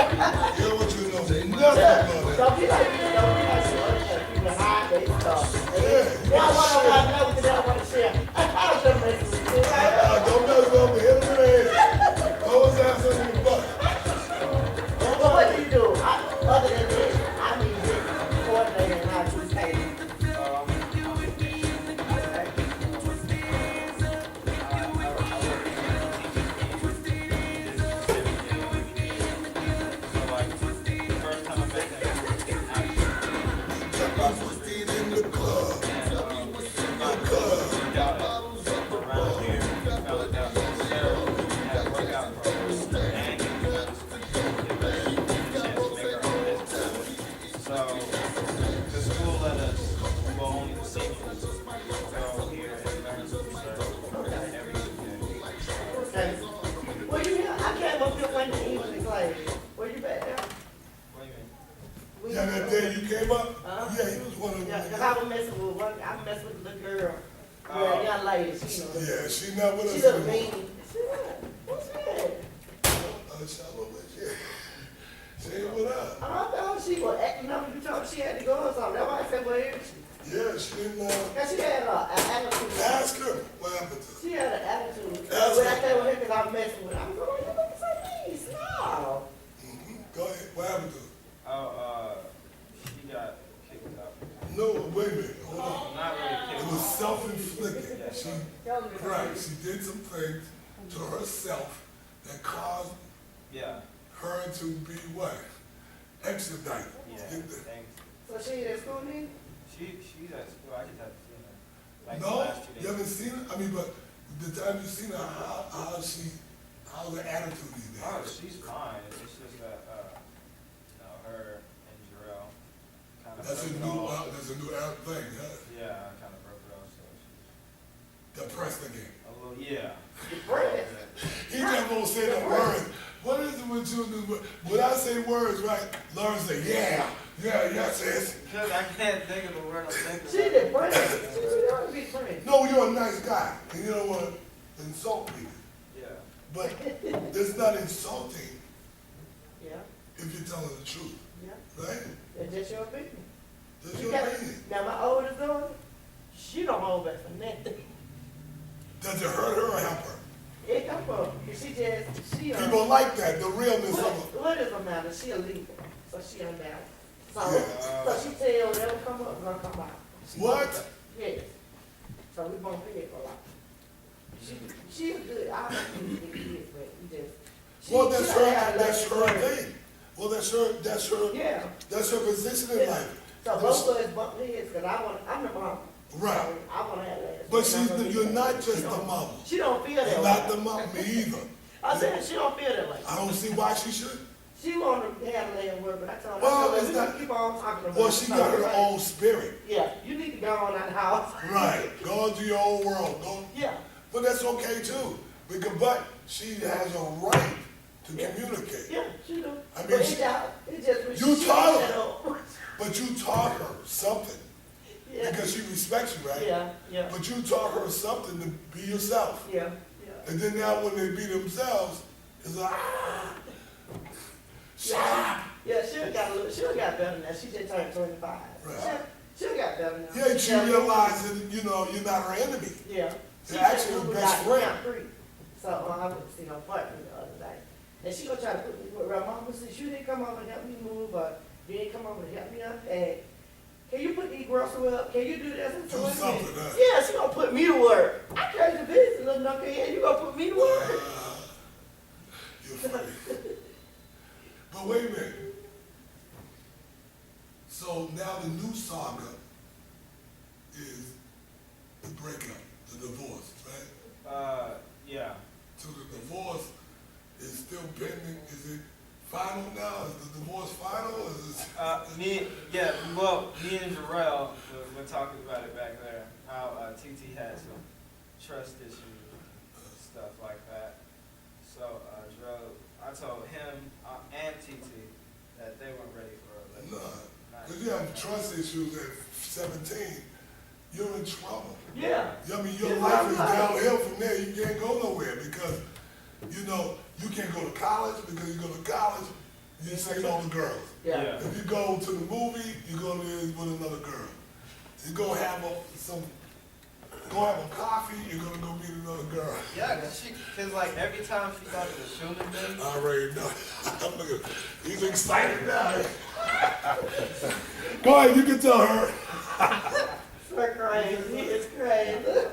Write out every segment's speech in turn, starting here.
You don't want you to know nothing about that. Don't be like you, don't be like you. People hide their stuff. They don't want to know because they don't want to share. I was just messing with you. Don't mess with me. Hit him in the head. Always have something in the butt. But what do you do? Other than this, I mean, this coordinator and I do pay. In the club. Okay. Well, you know, I came up here one day evening class. Were you back there? Yeah, that day you came up? Huh? Yeah, he was one of them. Yeah, because I was messing with one, I was messing with the girl. Yeah, young lady, she know. Yeah, she not with us She look anymore. mean. She what? What's that? Shallow, but she ain't with us. I thought she was acting up. You told her she had to go or something. That's why I said, well, here she. Yeah, she didn't, Cause she had an attitude. ask her what happened to her. She had an attitude. Ask When I her. came with her, because I'm messing with her. I'm going, you look so mean. Stop. Go ahead, what happened to her? She got kicked out. No, wait a minute, hold on. Not really It kicked was out. self-inflicted. She, Tell me. right, she did some things to herself that caused Yeah, her to be what? Extradited. yeah, Get the- thanks. So she in school then? She's at school, I just haven't seen her. Like the No, last 2 days. you haven't seen her? I mean, but the time you seen her, how's the attitude these days? Oh, she's fine, it's just that, her and Jarrell kind of That's a broke it new, off. that's a new thing, huh? Yeah, kind of broke it off, so she's Depressed again. a little, yeah. Depressed. He just won't say the words. What is it with you? When I say words, right, Lauren say, yeah, sis. Because I can't think of the word I'm thinking She of. depressed. She ought to be friends. No, you're a nice guy, and you don't want to insult people. Yeah. But it's not insulting Yeah, if you're telling the truth, yeah. right? That's just your opinion. That's You your got- opinion. Now, my oldest daughter, she don't hold back for nothing. Does it hurt her or help her? It come from, she People like that, the realness of her. what is the matter? She illegal, so she unbalanced. So, Yeah. so she tell whatever come up, gonna come out. What? Yes. So we gonna pay it for a lot. She was good. I don't think she did, but we just. Well, she that's don't her, have that's nothing her to do. thing. Well, Yeah. that's her position in Yeah. life. So both of us bump heads, cause I'm the mom. Right. So I wanna have that. But you're not just the mama. She don't feel that You're way. not the mama, me either. I said, she don't feel that way. I don't see why she should. She wanna have a land word, but I told her, Well, I it's said, not- we keep on talking about Well, it. she got her Right. own spirit. Yeah, you need to go on out the house. Right. Go into your own world. Go. Yeah, But that's okay too. But she has a right to Yeah. communicate. yeah, she do. I mean, But she- it just. You she taught set her. up. But you taught her something Yeah, because she respects you, right? yeah, yeah, But you taught her something to be yourself. yeah, yeah. And then now when they be themselves, it's like, stop. Yeah, she got better now. She just turned 25. Right. She got better now. Yeah, she realized that, you're not her enemy. Yeah. You're actually her moved best out friend. Camp Creek. So I went to see her partner the other day. And she gonna try to put me with her mama. Said, you didn't come over and help me move, or you didn't come over and help me unpack. Can you put these groceries up? Can you do this? I said, Do "Wait a minute." something, huh? Yeah, she gonna put me to work. I came to visit, little knucklehead. You gonna put me to work? You're funny. But wait a minute. So now the new saga is the breakup, the divorce, right? Yeah. So the divorce is still pending. Is it final now? Is the divorce final? Me and Jarrell were talking about it back there, how TT had some trust issues and stuff like that. So Jarrell, I told him and TT that they weren't ready for a No. relationship. Because you have trust issues at 17, you're in trouble. Yeah. I mean, your It's life is like- downhill from there. You can't go nowhere because, you can't go to college because you go to college, you seen all the girls. Yeah. If you go to the movie, you're gonna be with another girl. You go have a coffee, you're gonna go meet another girl. Yeah, cause like every time she got to the shooting thing, I already know. I'm looking, he's excited now. Go ahead, you can tell her. So crazy, it's crazy.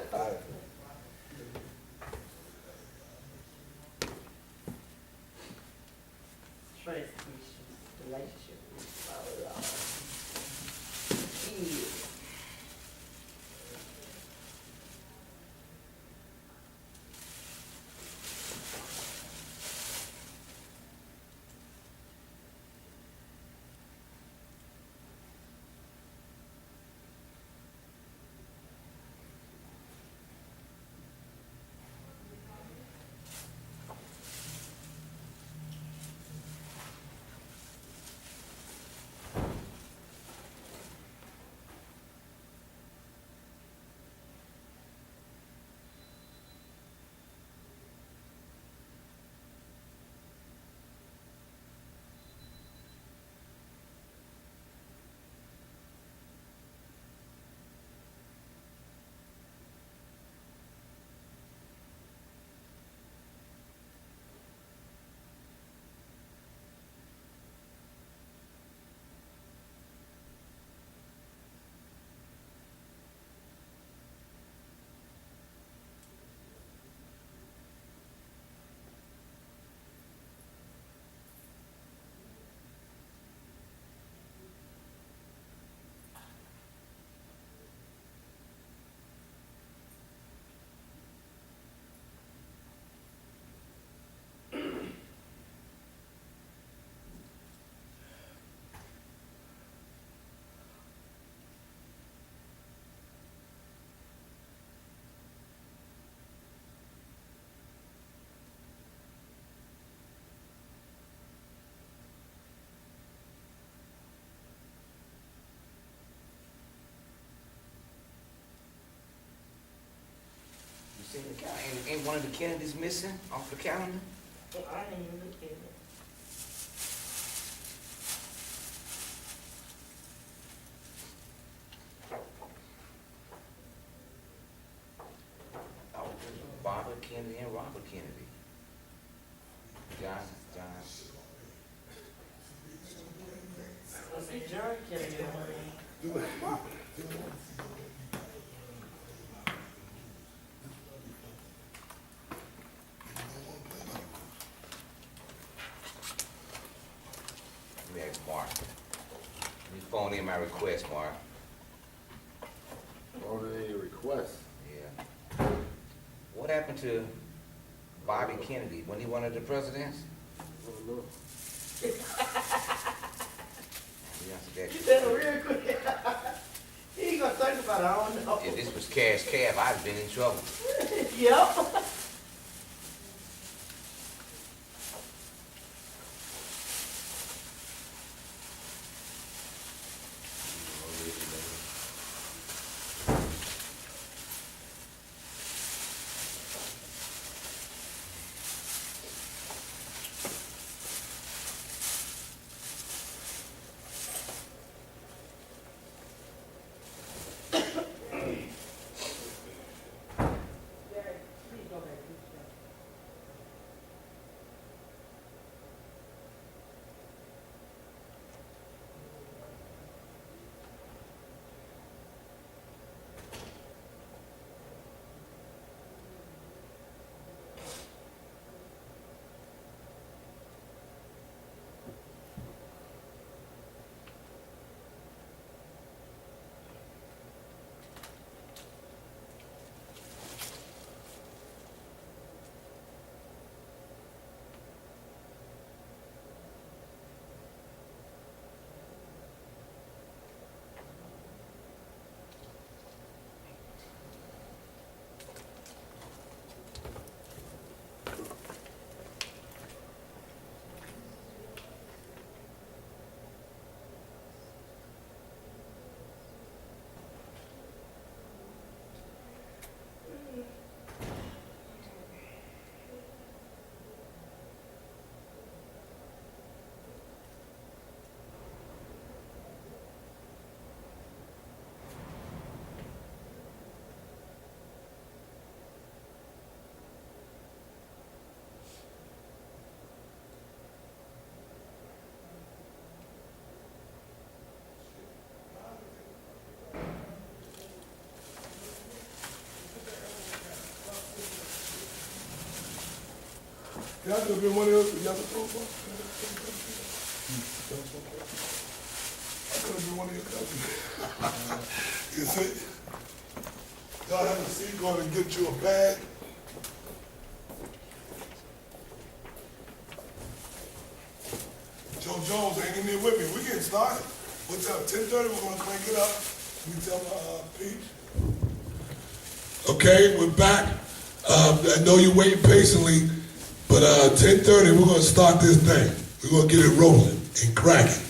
Transmissions, relationship. Oh, Lord. Yeah. You seen the calendar? Ain't one of the Kennedys missing off the calendar? I didn't even look at it. Oh, Barbara Kennedy and Robert Kennedy. John. I see John Kennedy on there. Let me ask Mark. Let me phone in my request, Mark. Order any requests? Yeah. What happened to Bobby Kennedy? When he one of the presidents? Oh, no. You answered that. You said it real quick. He ain't gonna think about it, I don't know. If this was cash cab, I'd have been in trouble. Yep. Please don't That could have been one of those, you ever throw one? That could have been one of your cousins. You see? Y'all have a seat, go and get you a bag. Joe Jones hanging there with me. We getting started. What time? 10:30. We're gonna crank it up. We tell Peach. Okay, we're back. I know you're waiting patiently, but 10:30 we're gonna start this thing. We're gonna get it rolling and cracking.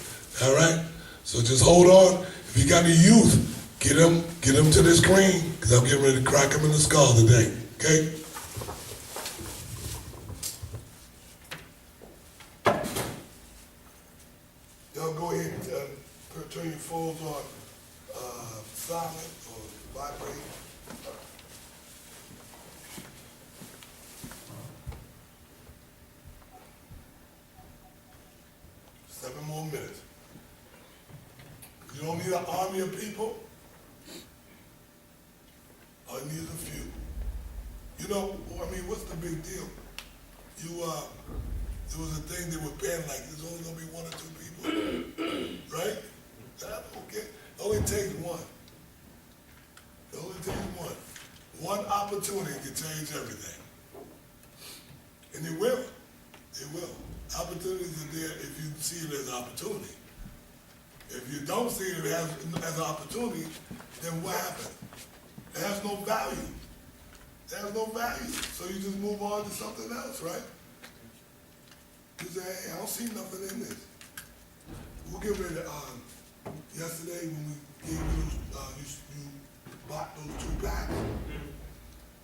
All right. So just hold on. If you got any youth, get them to the screen because I'm getting ready to crack them in the skull today. Okay. Y'all go ahead and turn your phones on silent or vibrate. Seven more minutes. You don't need an army of people. All you need is a few. You know, I mean, what's the big deal? There was a thing they were banning, like there's only gonna be one or two people, right? That's okay. It only takes one. It only takes one. One opportunity to change everything. And it will. It will. Opportunities are there if you see it as an opportunity. If you don't see it as an opportunity, then what happens? It has no value. It has no value. So you just move on to something else, right? You say, hey, I don't see nothing in this. We'll get ready to, yesterday when we gave you those, you bought those 2 packs,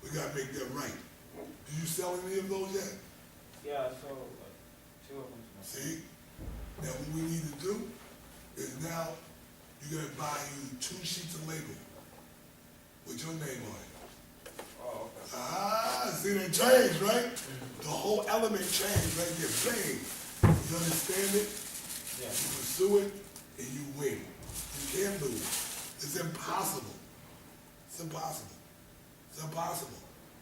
we gotta make that right. Do you sell any of those yet? Yeah, so 2 of them. See? Now what we need to do is now you're gonna buy you 2 sheets of label with your name on it. Oh, okay. Ah, see that change, right? The whole element changed right there. Bang. You understand it? Yeah. You pursue it and you win. You can't lose. It's impossible. It's impossible. It's impossible.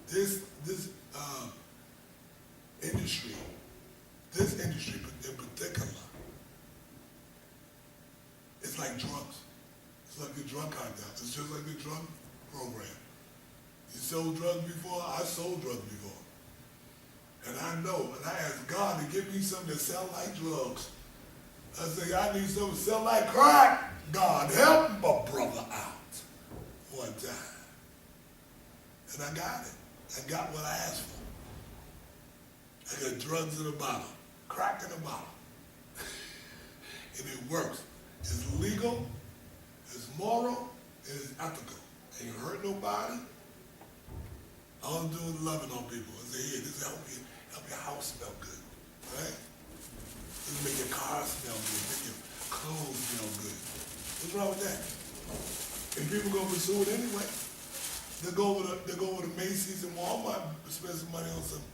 This industry in particular, it's like drugs. It's like the drug cartel. It's just like the drug program. You sold drugs before? I sold drugs before. And I know, and I asked God to give me something that sell like drugs. I say, I need something to sell like crack. God, help my brother out one time. And I got it. I got what I asked for. I got drugs in a bottle, crack in a bottle. And it works. It's legal, it's moral, and it's ethical. Ain't hurt nobody. All I'm doing is loving on people. I say, here, this help your house smell good, right? This make your car smell good, make your clothes smell good. What's wrong with that? And people gonna pursue it anyway. They'll go over to Macy's and Walmart and spend some money on some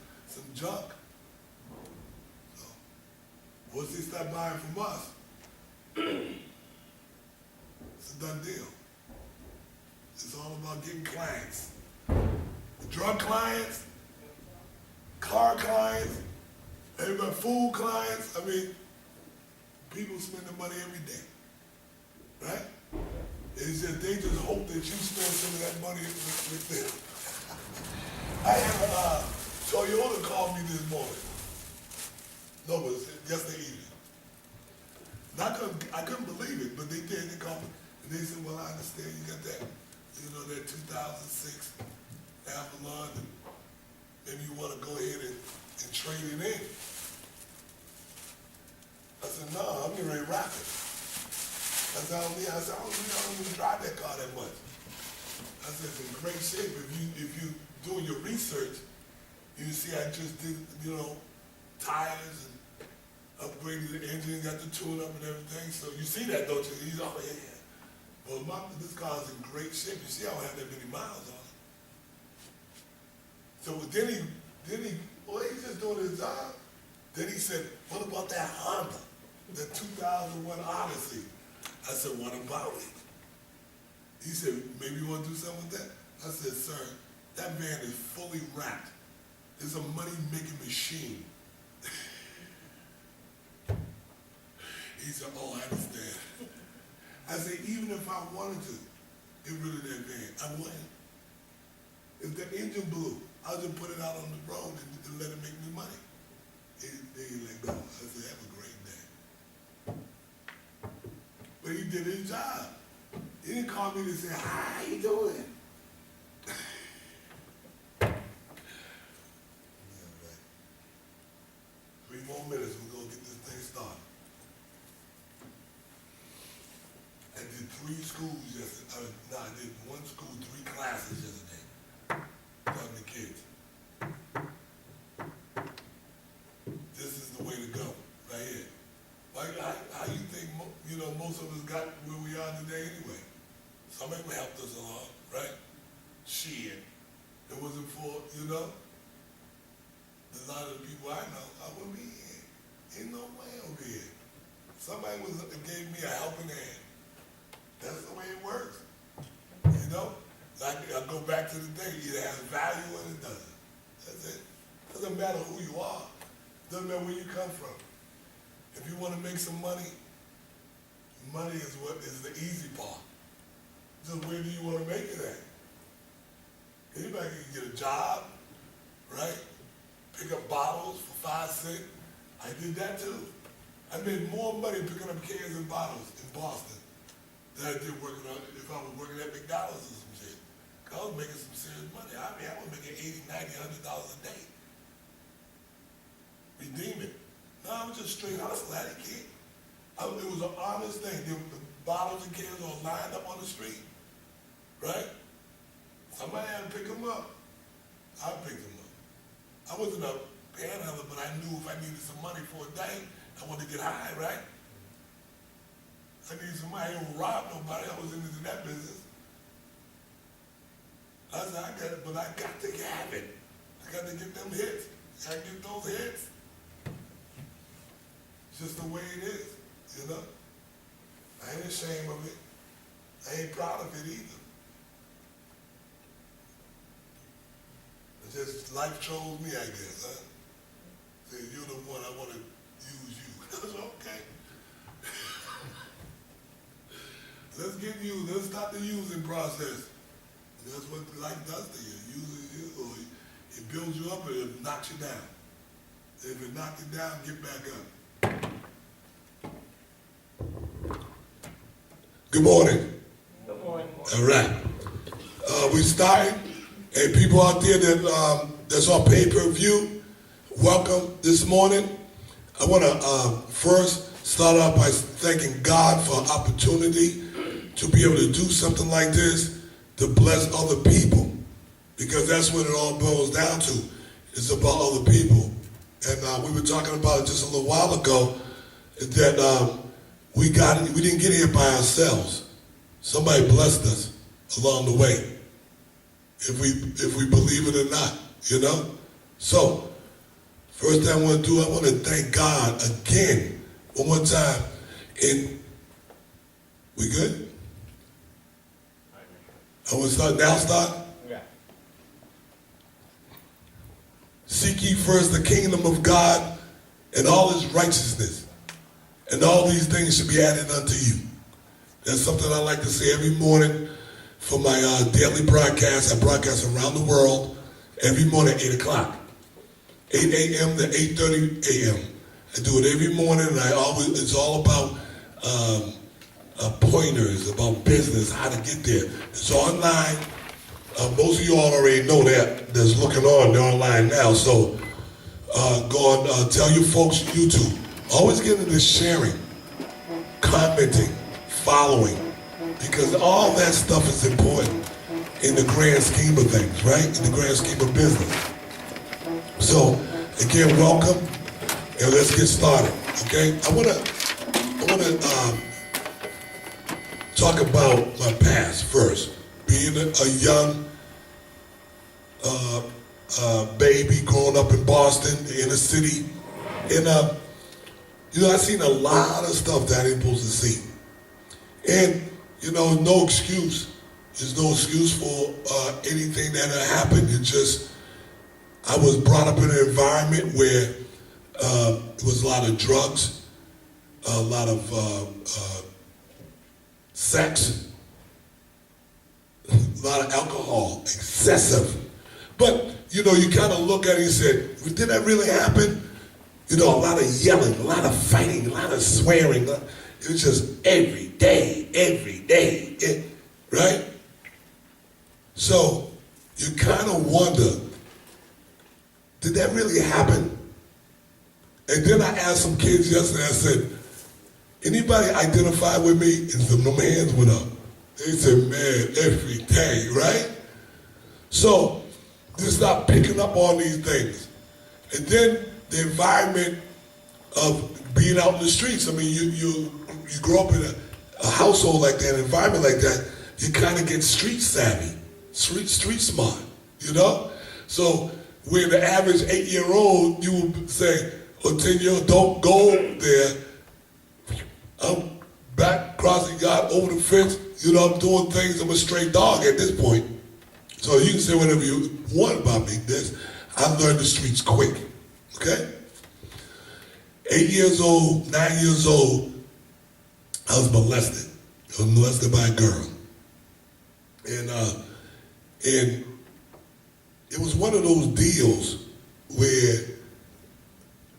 junk. So, once they start buying from us, it's a done deal. It's all about getting clients. Drug clients, car clients, everybody, food clients. I mean, people spend the money every day, right? It's just, they just hope that you spend some of that money with them. I had a Toyota call me this morning. No, it was yesterday evening. I couldn't believe it, but they did. They called me. And they said, well, I understand you got that, that 2006 Avalon, and maybe you want to go ahead and trade it in. I said, no, I'm getting ready to wrap it. I said, I don't even drive that car that much. I said, it's in great shape. If you doing your research, you see I just did, tires and upgraded the engine, got the tune-up and everything. So you see that, don't you? He's all, yeah. Well, this car's in great shape. You see I don't have that many miles on it. So then he's just doing his job. Then he said, what about that Honda, the 2001 Odyssey? I said, what about it? He said, maybe you want to do something with that? I said, sir, that van is fully wrapped. It's a money-making machine. He said, oh, I understand. I said, even if I wanted to, get rid of that van, I wouldn't. If the engine blew, I'll just put it out on the road and let it make me money. They let go. I said, have a great day. But he did his job. He didn't call me to say, how you doing? Yeah, right. 3 more minutes, we're gonna get this thing started. I did 3 schools yesterday. I did 1 school, 3 classes yesterday. Telling the kids. This is the way to go, right here. Like, how you think, most of us got where we are today anyway? Somebody helped us along, right? Shit. It wasn't for, a lot of the people I know, I wouldn't be here. Ain't no way over here. Somebody gave me a helping hand. That's the way it works. Like I go back to the day, it has value and it doesn't. That's it. Doesn't matter who you are. Doesn't matter where you come from. If you want to make some money, money is what is the easy part. Just where do you want to make it at? Anybody can get a job, right? Pick up bottles for 5 cents. I did that too. I made more money picking up cans and bottles in Boston than I did working on if I was working at McDonald's or some shit. I was making some serious money. I was making $80, $90, $100 a day. Redeem it. No, I was just straight hustle at it, kid. It was an honest thing. The bottles and cans all lined up on the street, right? Somebody had to pick them up. I picked them up. I wasn't a panhandler, but I knew if I needed some money for a day, I wanted to get high, right? I needed some money. I didn't rob nobody. I was into that business. I said, but I got to have it. I got to get them hits. I got to get those hits. It's just the way it is, I ain't ashamed of it. I ain't proud of it either. It's just life chose me, I guess, huh? Say, you're the one, I want to use you. That's okay. Let's get used. Let's start the using process. That's what life does to you. It uses you, or it builds you up, or it knocks you down. If it knocks you down, get back up. Good morning. Good morning. All right. We started, and people out there that's on pay-per-view, welcome this morning. I want to first start off by thanking God for an opportunity to be able to do something like this, to bless other people, because that's what it all boils down to. It's about other people. And we were talking about it just a little while ago, that we didn't get here by ourselves. Somebody blessed us along the way, if we believe it or not, So, first thing I want to do, I want to thank God again, one more time. We good? I want to start? Yeah. Seek ye first the kingdom of God and all his righteousness, and all these things should be added unto you. That's something I like to say every morning for my daily broadcast. I broadcast around the world every morning at 8 o'clock. 8 a.m. to 8:30 a.m. I do it every morning, and it's all about pointers, about business, how to get there. It's online. Most of you all already know that. That's looking on. They're online now. So go on, tell your folks YouTube. Always get into sharing, commenting, following, because all that stuff is important in the grand scheme of things, right? In the grand scheme of business. So again, welcome, and let's get started. Okay, I wanna talk about my past first. Being a young baby growing up in Boston, the inner city, and I've seen a lot of stuff that I didn't supposed to see. And, no excuse. There's no excuse for anything that happened. It just, I was brought up in an environment where it was a lot of drugs, a lot of sex, a lot of alcohol, excessive. But, you know, you kind of look at it and say, well, did that really happen? You know, a lot of yelling, a lot of fighting, a lot of swearing. It was just every day, right? So you kind of wonder, did that really happen? And then I asked some kids yesterday, I said, anybody identify with me? And some of them hands went up. They said, man, every day, right? So just stop picking up on these things. And then the environment of being out in the streets. I mean, you grow up in a household like that, an environment like that, you kind of get street savvy, street smart, you know? So where the average 8-year-old, you would say, or 10-year-old, don't go there. I'm back crossing God over the fence, you know, I'm doing things, I'm a stray dog at this point. So you can say whatever you want about me. I learned the streets quick, okay? 8 years old, 9 years old, I was molested. I was molested by a girl. And it was one of those deals where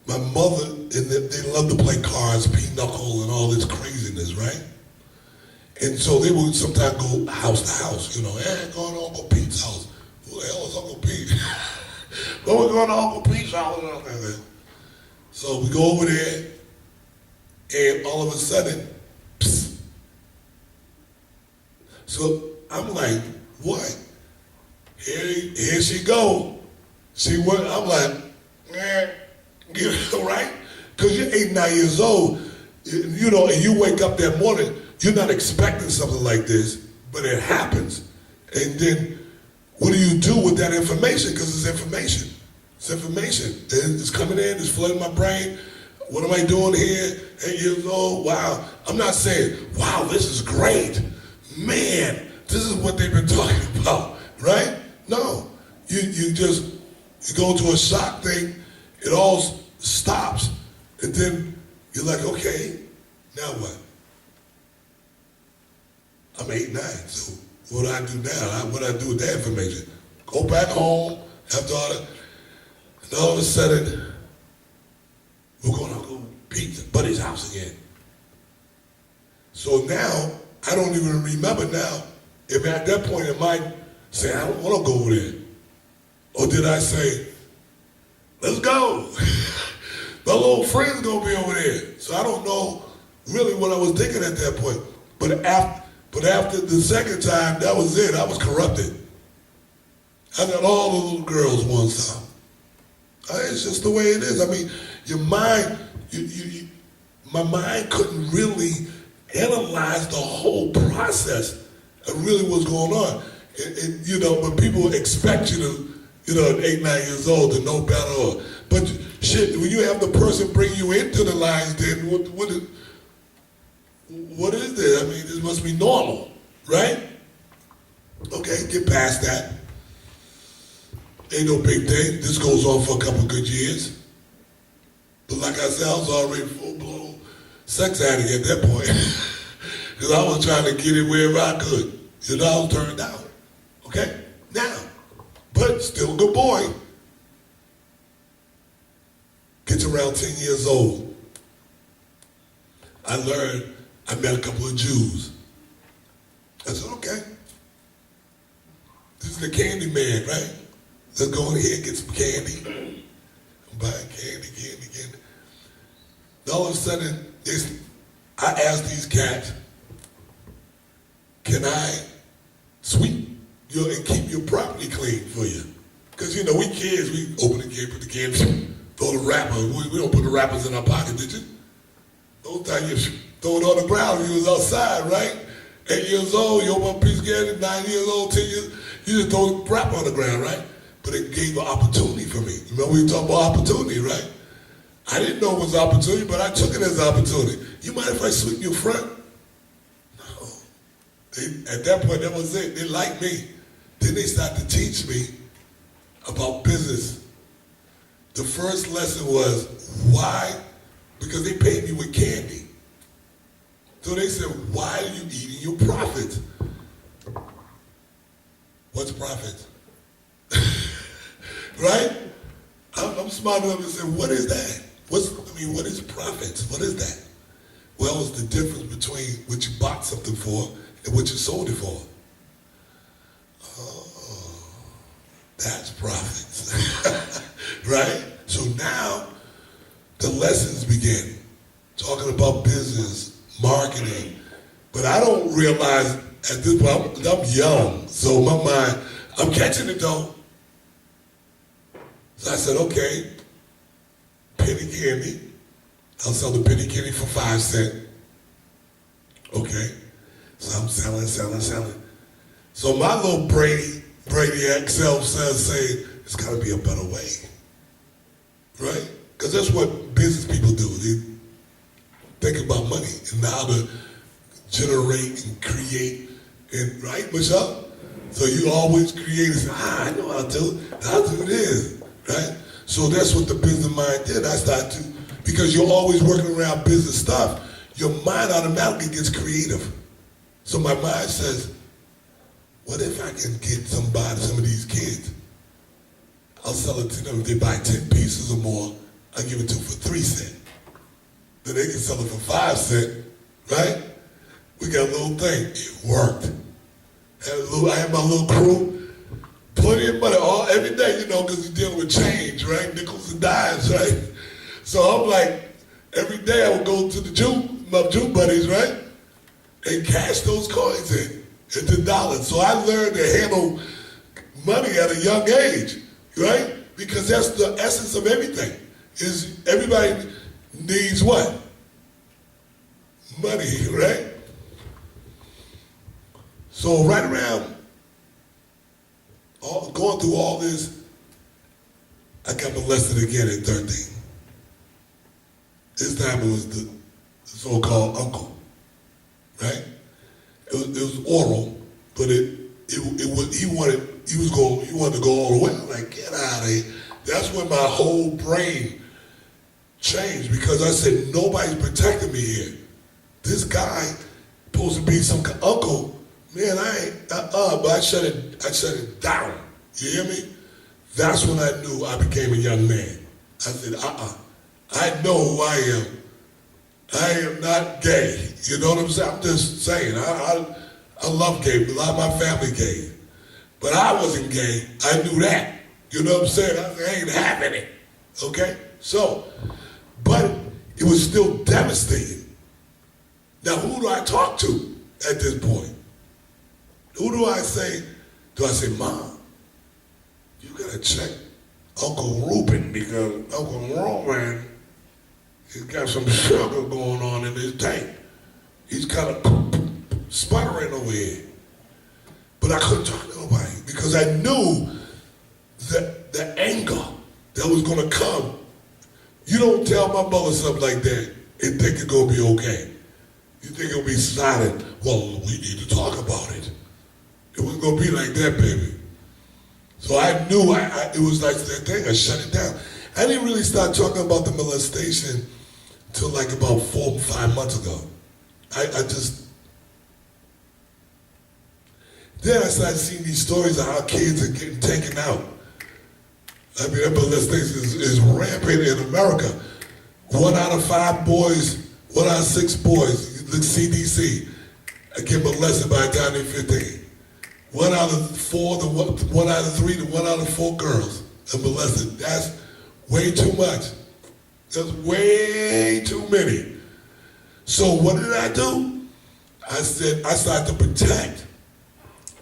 my mother, and they love to play cards, pinochle, and all this craziness, right? And so they would sometimes go house to house, you know, hey, going to Uncle Pete's house. Who the hell is Uncle Pete? Well, we're going to Uncle Pete's house. So we go over there, and all of a sudden, psst. So I'm like, what? Here she go. She went, I'm like, you know, right? Because you're 8, 9 years old, you know, and you wake up that morning, you're not expecting something like this, but it happens. And then what do you do with that information? Because it's information. It's information. It's coming in, it's flooding my brain. What am I doing here? 8 years old, wow. I'm not saying, wow, this is great. Man, this is what they've been talking about, right? No, you go into a shock thing, it all stops, and then you're like, okay, now what? I'm 8, 9, so what do I do now? What do I do with that information? Go back home, after all that, and all of a sudden, we're going to go Pete's buddy's house again. So now, I don't even remember now, if at that point in my say, I don't want to go over there. Or did I say, let's go. My little friend's going to be over there. So I don't know really what I was thinking at that point. But after the second time, that was it. I was corrupted. I got all the little girls one time. It's just the way it is. I mean, your mind, my mind couldn't really analyze the whole process of really what's going on. And, you know, but people expect you to, you know, at 8, 9 years old to know better. But shit, when you have the person bring you into the lines, then what is this? I mean, this must be normal, right? Okay, get past that. Ain't no big thing. This goes on for a couple good years. But like I said, I was already full-blown sex addict at that point. Because I was trying to get it wherever I could. You know, I was turned down. Okay? Now, but still a good boy. Gets around 10 years old. I met a couple of Jews. I said, okay. This is the candy man, right? Let's go in here and get some candy. I'm buying candy. Then all of a sudden, I asked these cats, can I sweep and keep your property clean for you? Because, you know, we kids, we open the gate, put the candy, throw the wrapper. We don't put the wrappers in our pocket, did you? Those times you throw it on the ground, you was outside, right? 8 years old, you open up a piece of candy, 9 years old, 10 years, you just throw the wrapper on the ground, right? But it gave an opportunity for me. Remember we talked about opportunity, right? I didn't know it was an opportunity, but I took it as an opportunity. You mind if I sweep your front? No. At that point, that was it. They liked me. Then they started to teach me about business. The first lesson was why? Because they paid me with candy. So they said, why are you eating your profits? What's profit? Right? I'm smart enough to say, what is that? What is profits? What is that? Well, it's the difference between what you bought something for and what you sold it for. Oh, that's profits. Right? So now the lessons begin. Talking about business, marketing. But I don't realize at this point, I'm young, so my mind, I'm catching it though. So I said, okay, penny candy. I'll sell the penny candy for 5 cents. Okay. So I'm selling. So my little Brainiac self says, say, it's gotta be a better way. Right? Because that's what business people do. They think about money and how to generate and create, and right, Michelle? So you always create and say, I know how to do it. I'll do this, right? So that's what the business mind did. I started to, because you're always working around business stuff, your mind automatically gets creative. So my mind says, what if I can get some of these kids? I'll sell it to them. If they buy 10 pieces or more, I'll give it to them for 3 cents. Then they can sell it for 5 cents, right? We got a little thing. It worked. I had my little crew, plenty of money every day, because you're dealing with change, right? Nickels and dimes, right? So I'm like, every day I would go to my Jew buddies, right? And cash those coins into dollars. So I learned to handle money at a young age, right? Because that's the essence of everything. Is everybody needs what? Money, right? So right around going through all this, I got molested again at 13. This time it was the so-called uncle, right? It was oral, but he wanted to go all the way. I'm like, get out of here. That's when my whole brain changed, because I said, nobody's protecting me here. This guy supposed to be some uncle. Man, but I shut it down. You hear me? That's when I knew I became a young man. I said, I know who I am. I am not gay. You know what I'm saying? I'm just saying, I love gay, a lot of my family gay. But I wasn't gay. I knew that. You know what I'm saying? I ain't having it. Okay? So, but it was still devastating. Now, who do I talk to at this point? Who do I say? Do I say, Mom, you gotta check Uncle Ruben, because Uncle Roman, he's got some sugar going on in his tank. He's kind of sputtering over here. But I couldn't talk to nobody, because I knew that the anger that was gonna come. You don't tell my mother something like that and think it's gonna be okay. You think it'll be silent. Well, we need to talk about it. It wasn't gonna be like that, baby. So I knew it was like that thing. I shut it down. I didn't really start talking about the molestation till like about 4 or 5 months ago. Then I started seeing these stories of how kids are getting taken out. I mean, that molestation is rampant in America. 1 out of 5 boys, 1 out of 6 boys, the CDC, get molested by the time they're 15. 1 out of 4, 1 out of 3 to 1 out of 4 girls are molested. That's way too much. That's way too many. So what did I do? I said, I started to protect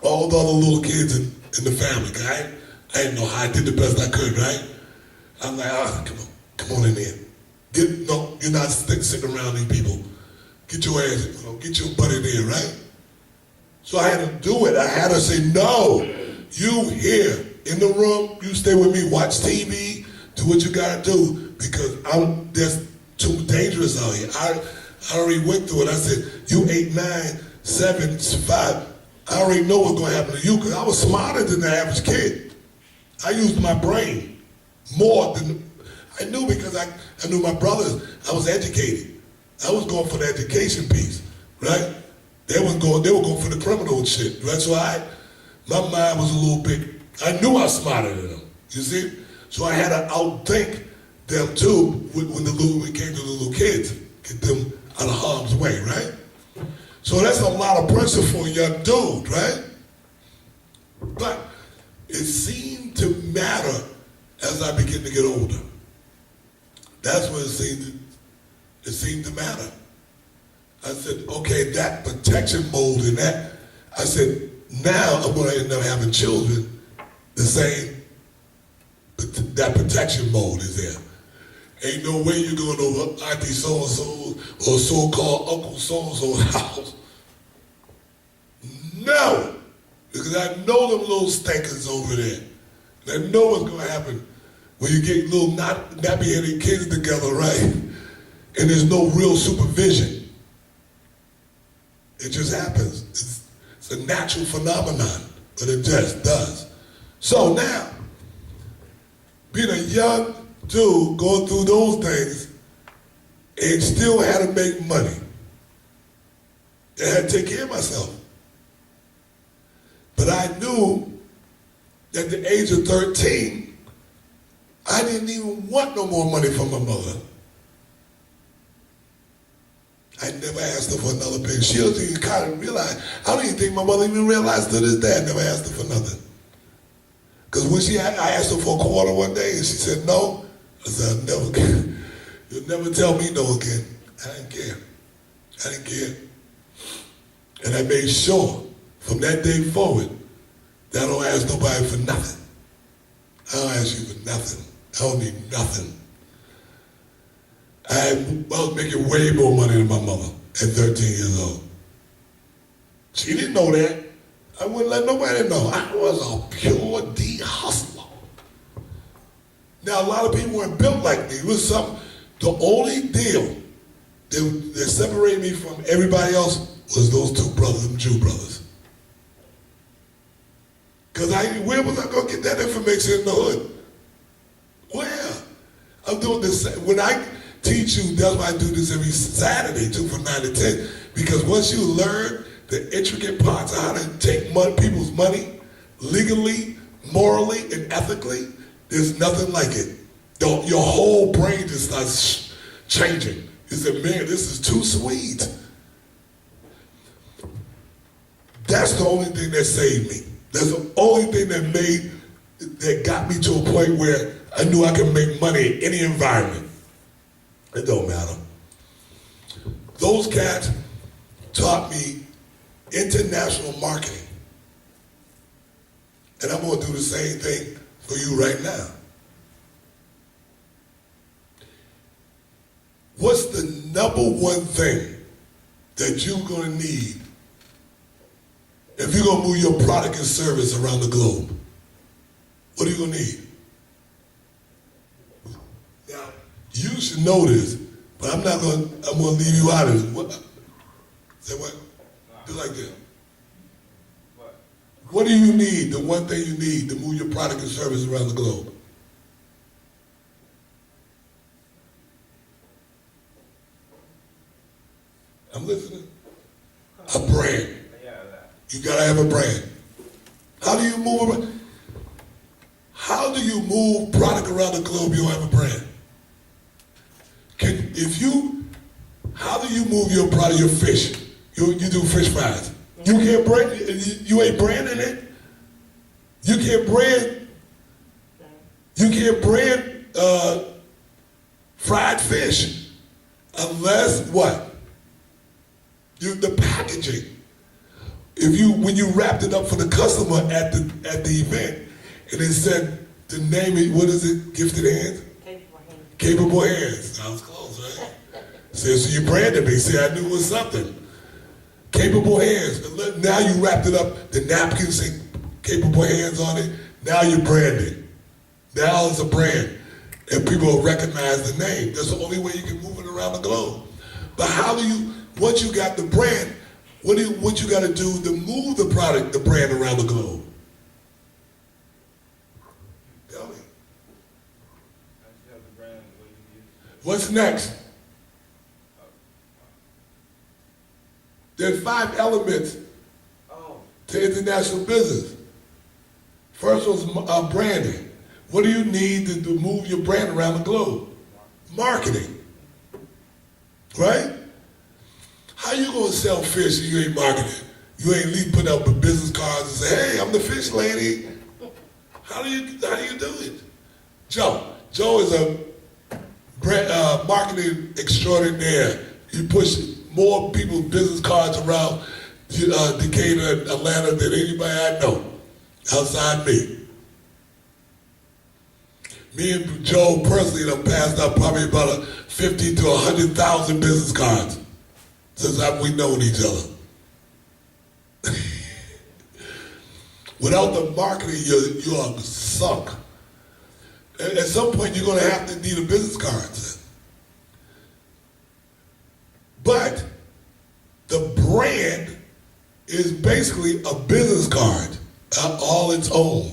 all the other little kids in the family, right? I didn't know how. I did the best I could, right? I'm like, come on in there. You're not sitting around these people. Get your ass, get your butt in there, right? So I had to do it. I had to say, no, you here in the room, you stay with me, watch TV, do what you gotta do, because that's too dangerous out here. I already went through it. I said, you 8, 9, 7, 5. I already know what's gonna happen to you, because I was smarter than the average kid. I used my brain more than, I knew, because I knew my brothers. I was educated. I was going for the education piece. right? They were going for the criminal shit, right? So my mind was a little bit, I knew I was smarter than them, you see? So I had to outthink them too when we came to the little kids, get them out of harm's way, right? So that's a lot of pressure for a young dude, right? But it seemed to matter as I began to get older. That's when it seemed to matter. I said, okay, that protection mode and that, I said, now I'm gonna end up having children, the same, that protection mode is there. Ain't no way you're going over Auntie so-and-so or so-called Uncle so-and-so's house. No, because I know them little stinkers over there. And I know what's gonna happen when you get little nappy-headed kids together, right? And there's no real supervision. It just happens. It's a natural phenomenon, but it just does. So now, being a young dude going through those things and still had to make money. I had to take care of myself. But I knew that at the age of 13, I didn't even want no more money from my mother. I never asked her for another penny. She doesn't even kind of realize. I don't even think my mother even realized to this day I never asked her for nothing. Because when I asked her for a quarter one day and she said no, I said, I'll never care. You'll never tell me no again. I didn't care. I didn't care. And I made sure from that day forward that I don't ask nobody for nothing. I don't ask you for nothing. I don't need nothing. I was making way more money than my mother at 13 years old. She didn't know that. I wouldn't let nobody know. I was a pure D hustler. Now, a lot of people weren't built like me. It was the only deal that separated me from everybody else was those two brothers, them Jew brothers. Because where was I going to get that information in the hood? Where? I'm doing this. When I teach you, that's why I do this every Saturday too from 9 to 10. Because once you learn the intricate parts of how to take people's money legally, morally, and ethically, there's nothing like it. Your whole brain just starts changing. You say, man, this is too sweet. That's the only thing that saved me. That's the only thing that got me to a point where I knew I could make money in any environment. It don't matter. Those cats taught me international marketing. And I'm going to do the same thing for you right now. What's the number one thing that you're going to need if you're going to move your product and service around the globe? What are you going to need? Now, you should know this, but I'm going to leave you out of it. What? Say what? Do like this. What do you need, the one thing you need to move your product and service around the globe? I'm listening. A brand. You gotta have a brand. How do you move around? How do you move product around the globe? You don't have a brand. How do you move your product, your fish? You do fish fries. You can't brand, you ain't branding it. You can't brand fried fish unless what? The packaging. When you wrapped it up for the customer at the event, and it said the name, what is it? Gifted hands? Capable hands. Sounds close, right? So you branded me. See, I knew it was something. Capable hands. Now you wrapped it up. The napkins say capable hands on it. Now you're branded. Now it's a brand. And people will recognize the name. That's the only way you can move it around the globe. But once you got the brand, what you got to do to move the brand around the globe? Tell me. What's next? There's 5 elements Oh. to international business. First was branding. What do you need to move your brand around the globe? Marketing. Right? How you gonna sell fish and you ain't marketing? You ain't at least put up business cards and say, hey, I'm the fish lady. How do you do it? Joe is a brand, marketing extraordinaire. You push more people's business cards around Decatur and Atlanta than anybody I know outside me. Me and Joe personally have passed out probably about 50 to 100,000 business cards since we've known each other. Without the marketing, you are sunk. At some point, you're going to have to need a business card. But the brand is basically a business card all its own.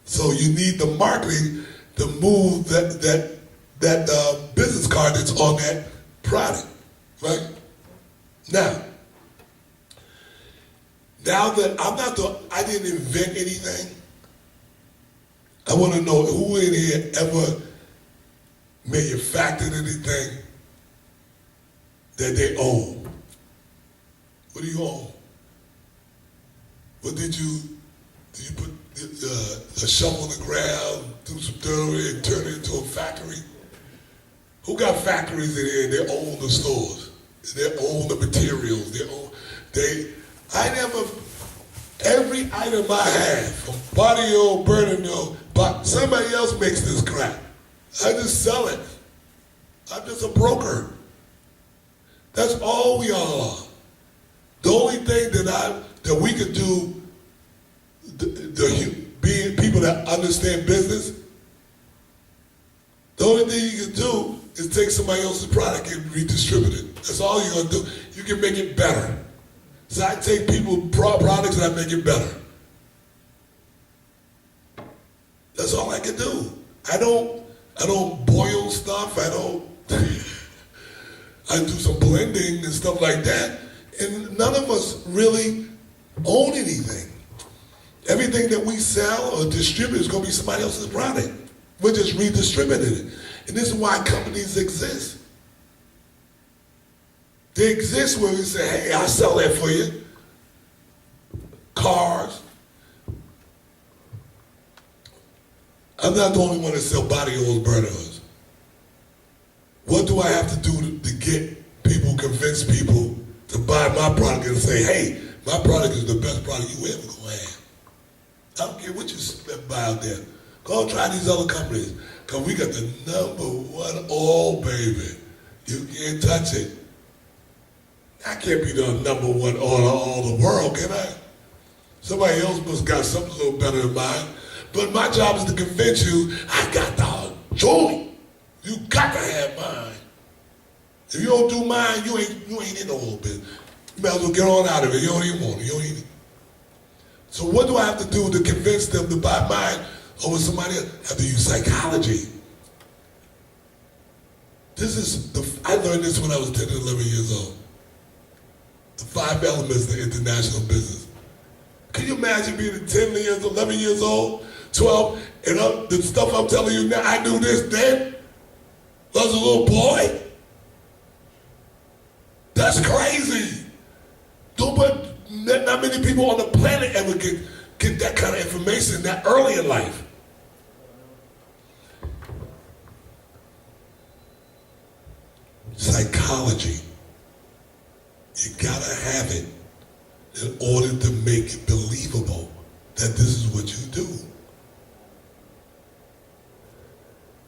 So you need the marketing to move that business card that's on that product, right? Now that I didn't invent anything. I want to know who in here ever manufactured anything that they own. What do you own? What did you put a shovel in the ground, do some dirt and turn it into a factory? Who got factories in here and they own the stores? They own the materials. Every item I have, from Barrio, Bernardino, but somebody else makes this crap. I just sell it. I'm just a broker. That's all we all are. The only thing that we could do, being people that understand business, the only thing you can do is take somebody else's product and redistribute it. That's all you're gonna do. You can make it better. So I take people's products and I make it better. That's all I can do. I don't boil stuff. I do some blending and stuff like that. And none of us really own anything. Everything that we sell or distribute is going to be somebody else's product. We're just redistributing it. And this is why companies exist. They exist where we say, hey, I'll sell that for you. Cars. I'm not the only one that sell body oils, burn oils. What do I have to do to get people, convince people to buy my product and say, hey, my product is the best product you ever going to have? I don't care what you buy out there. Go try these other companies. Because we got the #1 oil, baby. You can't touch it. I can't be the #1 oil in all the world, can I? Somebody else must got something a little better than mine. But my job is to convince you, I got the joint. You got to have mine. If you don't do mine, you ain't in the oil business. You might as well get on out of it. You don't even want it. You don't even. So what do I have to do to convince them to buy mine over somebody else? I have to use psychology. I learned this when I was 10 and 11 years old. The 5 elements of international business. Can you imagine being 10 years, 11 years old, 12, and the stuff I'm telling you now, I knew this then? I was a little boy? That's crazy. Not many people on the planet ever get that kind of information that early in life. Psychology. You gotta have it in order to make it believable that this is what you do.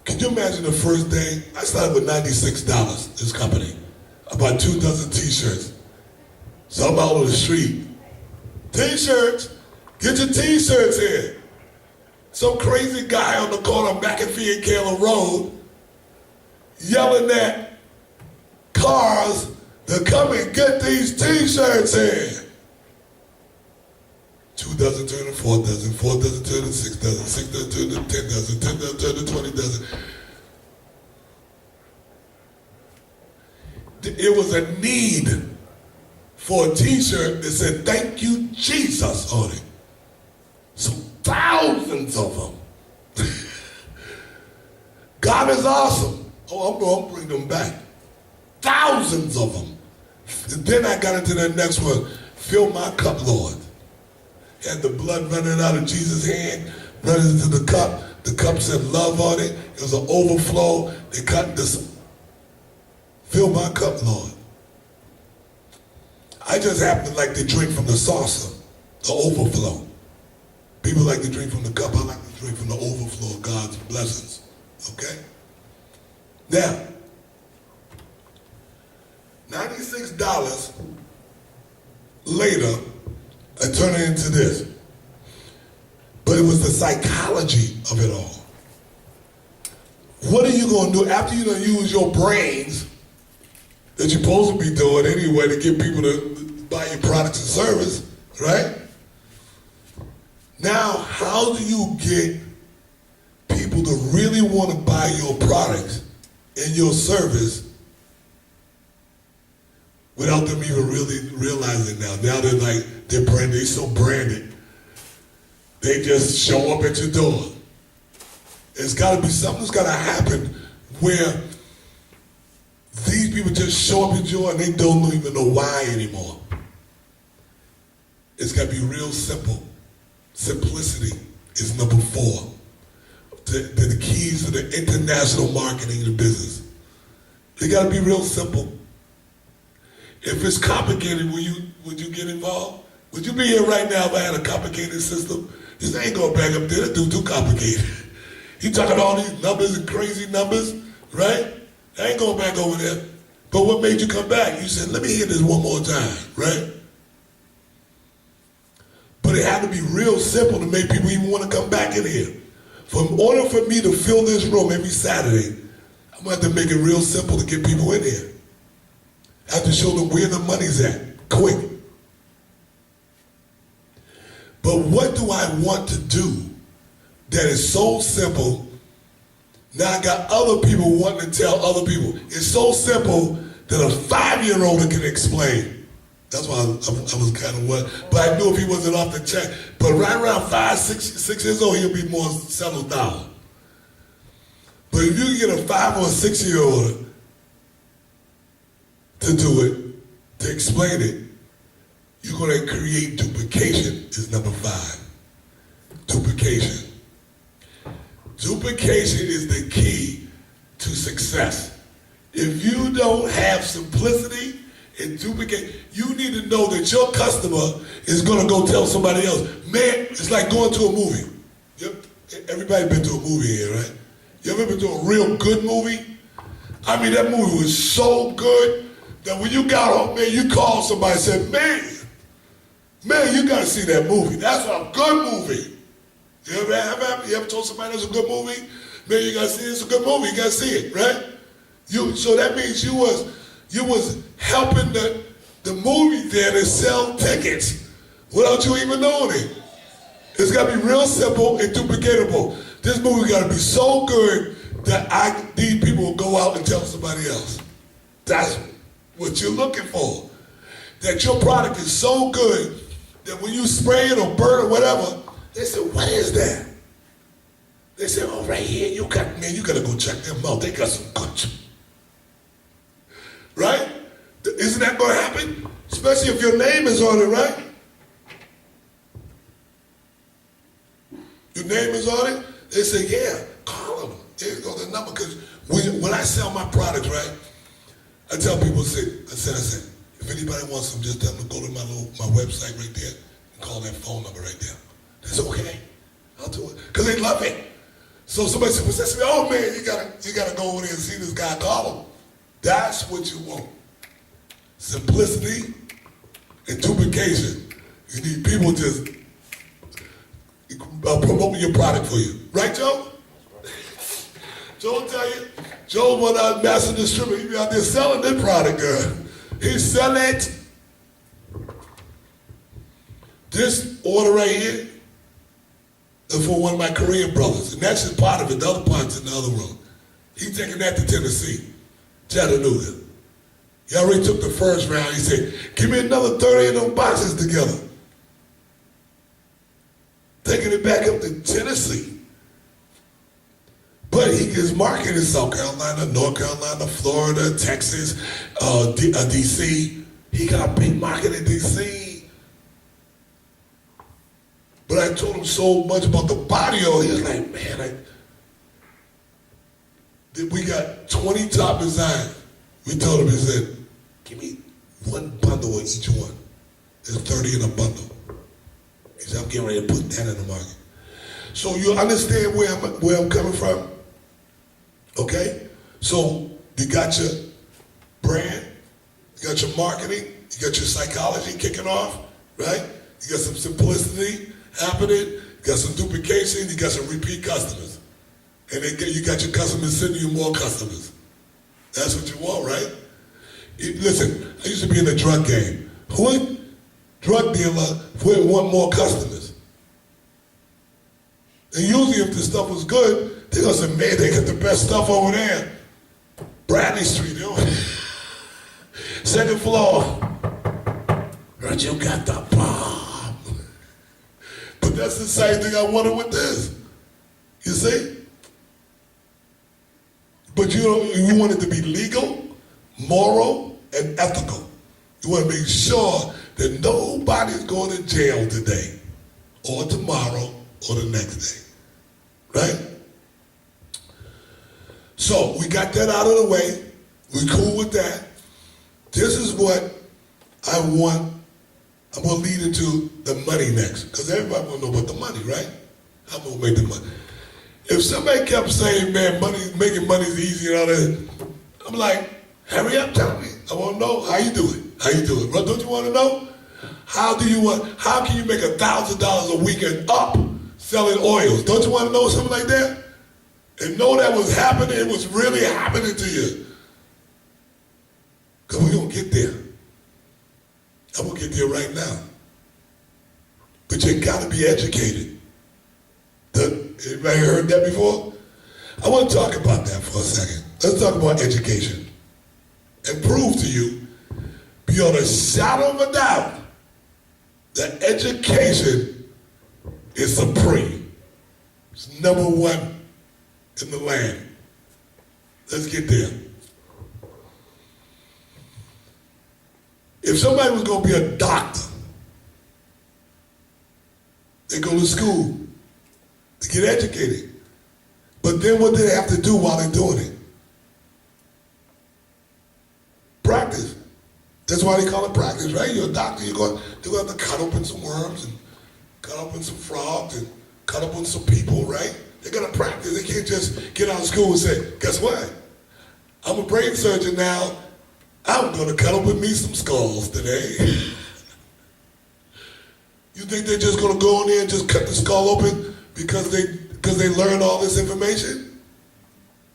Can you imagine the first day? I started with $96, this company. About 2 dozen t-shirts. So I'm out on the street. T-shirts, get your t-shirts here. Some crazy guy on the corner of McAfee and Kayla Road yelling at cars to come and get these t-shirts in. 2 dozen turn to 4 dozen, 4 dozen turn to 6 dozen, 6 dozen turn to 10 dozen, 10 dozen turn to 20 dozen. It was a need for a t-shirt that said, "Thank you, Jesus," on it. So thousands of them. God is awesome. Oh, I'm going to bring them back. Thousands of them. And then I got into that next one. "Fill my cup, Lord." Had the blood running out of Jesus' hand, running into the cup. The cup said love on it. It was an overflow. They cut this. "Fill my cup, Lord." I just happen to like to drink from the saucer, the overflow. People like to drink from the cup. I like to drink from the overflow of God's blessings. Okay? Now, $96 later, I turned it into this. But it was the psychology of it all. What are you going to do after you done use your brains that you're supposed to be doing anyway to get people to buy your products and service, right? Now, how do you get people to really want to buy your products and your service without them even really realizing now? Now they're like, they're branded, they're so branded. They just show up at your door. It's got to be something's got to happen where these people just show up at your door and they don't even know why anymore. It's got to be real simple. Simplicity is number 4. The keys to the international marketing of the business. They got to be real simple. If it's complicated, would you get involved? Would you be here right now if I had a complicated system? This ain't going back up there. That dude too complicated. He talking all these numbers and crazy numbers, right? I ain't going back over there. But what made you come back? You said, let me hear this one more time, right? But it had to be real simple to make people even want to come back in here. In order for me to fill this room every Saturday, I'm going to have to make it real simple to get people in here. I have to show them where the money's at, quick. But what do I want to do that is so simple? Now I got other people wanting to tell other people. It's so simple that a 5-year-old can explain. That's why I was kind of what, but I knew if he wasn't off the check. But right around 5, 6 years old, he'll be more settled down. But if you can get a 5 or a 6-year-old to do it, to explain it, you're going to create duplication is number 5. Duplication. Duplication is the key to success. If you don't have simplicity and duplicate, you need to know that your customer is going to go tell somebody else. Man, it's like going to a movie. Everybody been to a movie here, right? You ever been to a real good movie? I mean, that movie was so good that when you got home, man, you called somebody and said, man, you got to see that movie. That's a good movie. You ever told somebody that's a good movie? Man, you got to see it. It's a good movie. You got to see it, right? So that means you was helping the movie theater sell tickets without you even knowing it. It's got to be real simple and duplicatable. This movie got to be so good that these people will go out and tell somebody else. That's what you're looking for. That your product is so good that when you spray it or burn or whatever, they say, what is that? They say, oh, right here, you got to go check them out. They got some good. Right? Isn't that going to happen? Especially if your name is on it, right? Your name is on it? They say, yeah, call them. There you go, the number. Because when I sell my products, right, I tell people, I said, if anybody wants them, just tell them to go to my website right there and call that phone number right there. That's okay. I'll do it. Because they love it. So somebody says, oh man, you gotta go over there and see this guy, call him. That's what you want. Simplicity and duplication. You need people just promoting your product for you. Right, Joe? Joe will tell you. Joe went out master distributor. He be out there selling this product, girl. He sell it. This order right here is for one of my Korean brothers. And that's just part of it. The other part's in the other room. He's taking that to Tennessee, Chattanooga. He already took the first round. He said, give me another 30 of them boxes together. Taking it back up to Tennessee. But he gets marketed in South Carolina, North Carolina, Florida, Texas, D.C. He got a big market in D.C. But I told him so much about the body oil. He was like, man, we got 20 top designs. We told him, he said, give me one bundle of each one. There's 30 in a bundle. He said, I'm getting ready to put that in the market. So you understand where I'm coming from? Okay? So you got your brand, you got your marketing, you got your psychology kicking off, right? You got some simplicity happening, you got some duplication, you got some repeat customers. And you got your customers sending you more customers. That's what you want, right? Listen, I used to be in the drug game. Who drug dealer would want more customers? And usually if the stuff was good, they're gonna say, man, they got the best stuff over there. Bradley Street, you know? Second floor. Heard you got the bomb. But that's the same thing I wanted with this. You see? But you want it to be legal, moral, and ethical. You want to make sure that nobody's going to jail today, or tomorrow, or the next day. Right? So we got that out of the way. We're cool with that. This is what I want. I'm going to lead into the money next. Because everybody want to know about the money, right? I'm going to make the money. If somebody kept saying, man, making money is easy and all that, I'm like, hurry up, tell me. I want to know how you do it. How you do it. But don't you want to know? How can you make $1,000 a week and up selling oils? Don't you want to know something like that? And know that was happening, it was really happening to you. Because we're going to get there. I'm going to get there right now. But you got to be educated. Anybody heard that before? I want to talk about that for a second. Let's talk about education. And prove to you, beyond a shadow of a doubt, that education is supreme. It's number one in the land. Let's get there. If somebody was going to be a doctor, they go to school to get educated. But then what do they have to do while they're doing it? Practice. That's why they call it practice, right? You're a doctor, you're going to have to cut open some worms and cut open some frogs and cut open some people, right? They got to practice. They can't just get out of school and say, guess what? I'm a brain surgeon now. I'm going to cut open me some skulls today. You think they're just going to go in there and just cut the skull open because they learned all this information?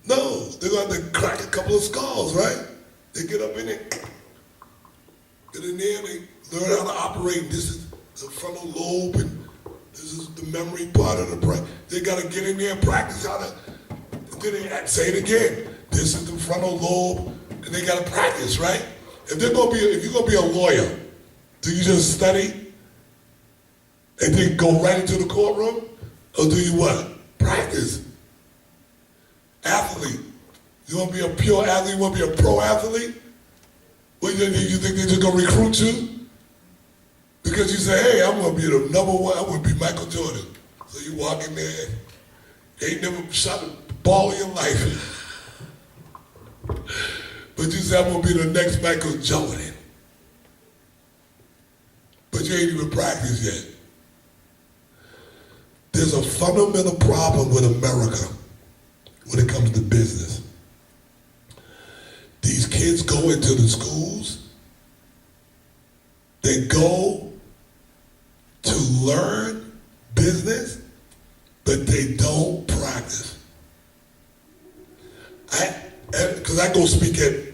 No, they're going to have to crack a couple of skulls, right? They get up in it, get in there, and they learn how to operate. This is the frontal lobe, and this is the memory part of the brain. They got to get in there and practice how to, then they say it again. This is the frontal lobe, and they got to practice, right? If you're going to be a lawyer, do you just study and then go right into the courtroom? Or do you what? Practice. Athlete. You want to be a pure athlete? You want to be a pro athlete? Well, you think they're just going to recruit you? Because you say, hey, I'm going to be the number one. I'm going to be Michael Jordan. So you walk in there, you ain't never shot a ball in your life. But you say, I'm going to be the next Michael Jordan. But you ain't even practiced yet. There's a fundamental problem with America when it comes to business. These kids go into the schools, they go to learn business, but they don't practice. Because I go speak at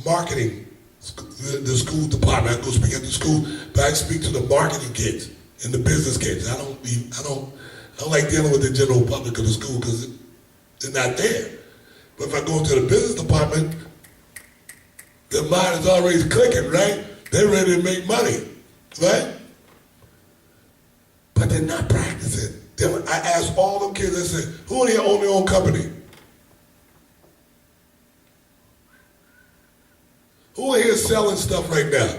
marketing, the school department, I go speak at the school, but I speak to the marketing kids and the business kids. I don't like dealing with the general public of the school because they're not there. But if I go into the business department, Their mind is already clicking, right? They're ready to make money, right? But they're not practicing. I asked all them kids, I said, who in here own their own company? Who in here selling stuff right now?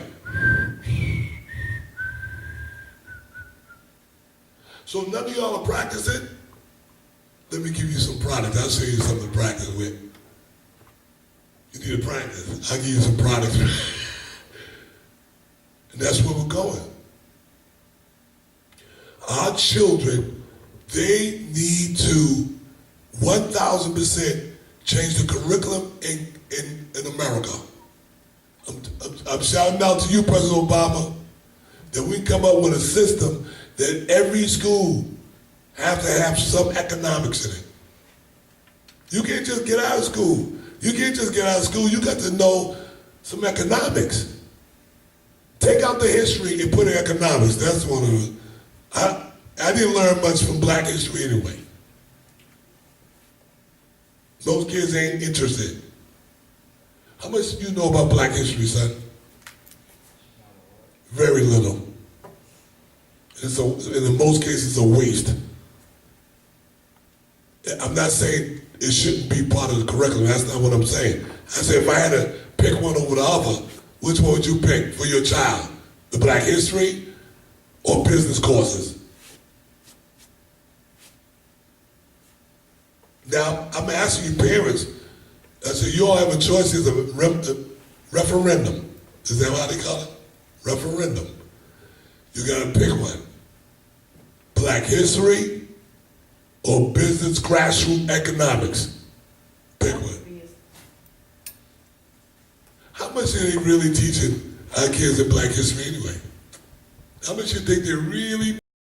So none of y'all are practicing? Let me give you some products. I'll show you something to practice with. You need to practice. I'll give you some products. And that's where we're going. Our children, they need to 1,000% change the curriculum in America. I'm shouting out to you, President Obama, that we come up with a system that every school have to have some economics in it. You can't just get out of school. You can't just get out of school. You got to know some economics. Take out the history and put in economics. That's one of the... I didn't learn much from black history anyway. Most kids ain't interested. How much do you know about black history, son? Very little. In most cases, it's a waste. I'm not saying it shouldn't be part of the curriculum. That's not what I'm saying. I said if I had to pick one over the other, which one would you pick for your child? The black history or business courses? Now, I'm asking you parents, I said, you all have a choice. It's a referendum. Is that how they call it? Referendum. You got to pick one. Black history or business grassroots economics? Pick one. How much are they really teaching our kids in black history anyway? How much you think they're really